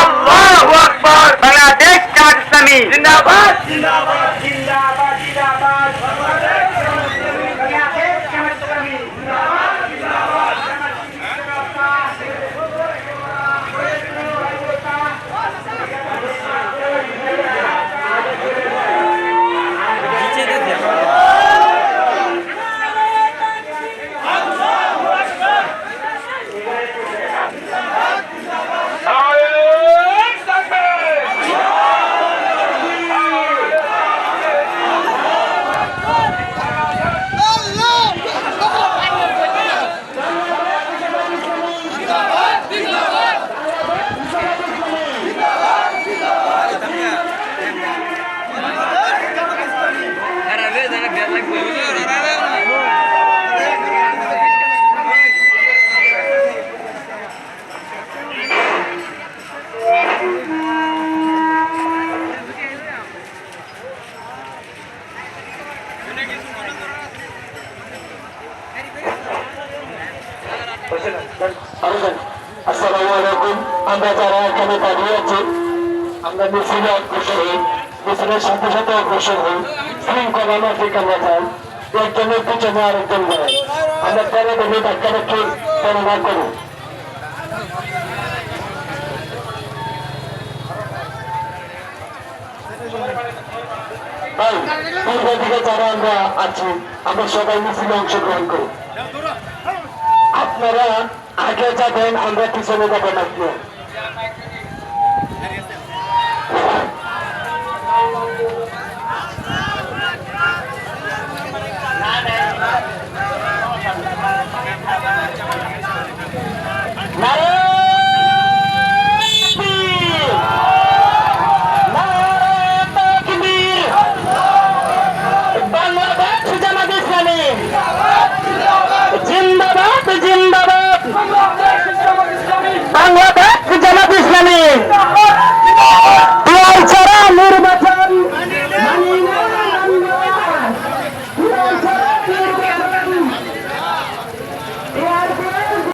আল্লাহু আকবার। বাংলাদেশ জামাত ইসলামী জিন্দাবাদ জিন্দাবাদ জিন্দাবাদ জিন্দাবাদ। বাংলাদেশ জামাত ইসলামী জিন্দাবাদ জিন্দাবাদ। আসসালামু আলাইকুম। আমরা যারা এখানে দাঁড়িয়ে আছি, আমরা মিছিলে অগ্রসর হই, মিছিলের সাথে সাথে অগ্রসর হই, শৃঙ্খলা মাফিক আমরা চাই, একজনের পিছনে আরেকজন যায়, আমরা পরে দেখি ধাক্কা ধাক্কি পরিবার করি। তাই পূর্ব দিকে যারা আমরা আছি, আমরা সবাই মিছিলে অংশগ্রহণ করি। আপনারা আগে যাবেন, আমরা পিছনে যাবেন। আপনি